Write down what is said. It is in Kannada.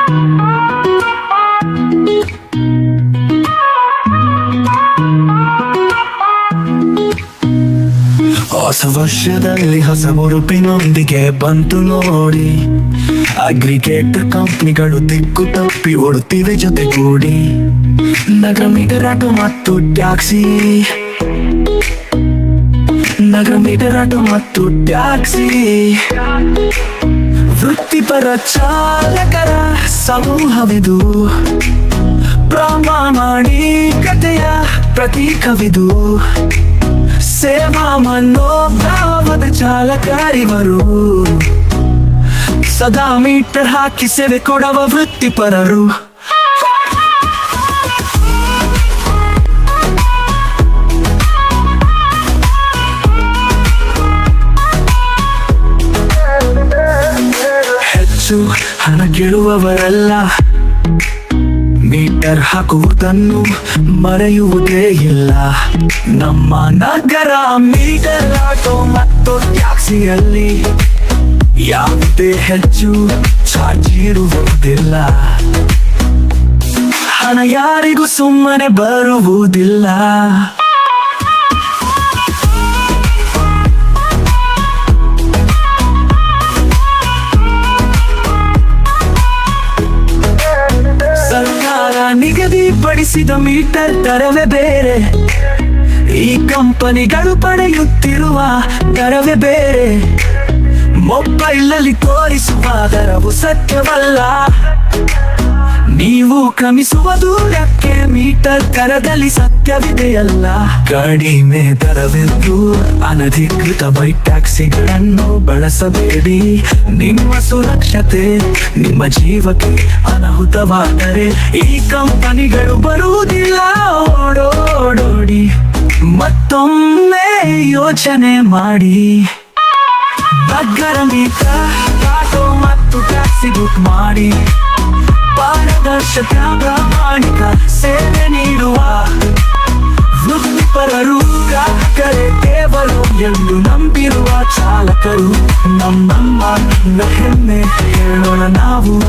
ಹೊಸ ವರ್ಷದಲ್ಲಿ ಹೊಸ ಉಡುಪಿನೊಂದಿಗೆ ಬಂತು ನೋಡಿ. ಅಗ್ರಿಗೇಟರ್ ಕಂಪ್ನಿಗಳು ದಿಕ್ಕು ತಪ್ಪಿ ಓಡುತ್ತಿವೆ ಜೊತೆಗೂಡಿ. ನಗರ ಮೀಟರ್ ಮತ್ತು ಟ್ಯಾಕ್ಸಿ, ನಗರ ಮೀಟರ್ ಮತ್ತು ಟ್ಯಾಕ್ಸಿ, ವೃತ್ತಿಪರ ಚಾಲಕರ ಸಮೂಹವಿದು. ಪ್ರಾಮಾಣಿಕತೆಯ ಪ್ರತೀಕವಿದು. ಸೇವಾ ಮನೋಭಾವದ ಚಾಲಕರಿವರು. ಸದಾ ಮೀಟರ್ ಹಾಕಿ ಸೇವೆ ಕೊಡುವ ವೃತ್ತಿಪರರು. ಹೆಚ್ಚು ಹಣ ಗೆಲ್ಲುವವರಲ್ಲ ಮೀಟರ್ ಹಾಕುವುದನ್ನು ಮರೆಯುವುದೇ ಇಲ್ಲ. ನಮ್ಮ ನಗರ ಮೀಟರ್ ಆಟೋ ಮತ್ತು ಟ್ಯಾಕ್ಸಿಯಲ್ಲಿ ಯಾವುದೇ ಹೆಚ್ಚು ಚಾರ್ಜ್ ಇರುವುದಿಲ್ಲ. ಹಣ ಯಾರಿಗೂ ಸುಮ್ಮನೆ ಬರುವುದಿಲ್ಲ. ಸರ್ಕಾರ ನಿಗದಿಪಡಿಸಿದ ಮೀಟರ್ ದರವೇ ಬೇರೆ. ಈ ಕಂಪನಿಗಳು ಪಡೆಯುತ್ತಿರುವ ದರವೇ ಬೇರೆ. ಮೊಬೈಲಲ್ಲಿ ತೋರಿಸುವ ದರವು ಸತ್ಯವಲ್ಲ. ನೀವು ಕ್ರಮಿಸುವ ದೂರಕ್ಕೆ ಮೀಟರ್ ದರದಲ್ಲಿ ಸತ್ಯವಿದೆಯಲ್ಲ. ಕಡಿಮೆ ದರವೆಂದು ಅನಧಿಕೃತ ಬೈಕ್ ಟ್ಯಾಕ್ಸಿಗಳನ್ನು ಬಳಸಬೇಡಿ. ನಿಮ್ಮ ಸುರಕ್ಷತೆ, ನಿಮ್ಮ ಜೀವಕ್ಕೆ ಅನಾಹುತವಾದರೆ ಈ ಕಂಪನಿಗಳು ಬರುವುದಿಲ್ಲ. ಓಡೋಡಿ ಮತ್ತೊಮ್ಮೆ ಯೋಚನೆ ಮಾಡಿ. ನಗರ ಮೀಟರ್ ಆಟೋ ಮತ್ತು ಟ್ಯಾಕ್ಸಿ ಬುಕ್ ಮಾಡಿ. ಪಾರದರ್ಶಕ ಪ್ರಾಮಾಣಿಕ ಸೇವೆ ನೀಡುವ ವೃತ್ತಿಪರರು. ಗ್ರಾಹಕರೇ ದೇವರು ಎಂದು ನಂಬಿರುವ ಚಾಲಕರು. ನಮ್ಮ ಹೆಮ್ಮೆ ಹೇಳೋಣ ನಾವು.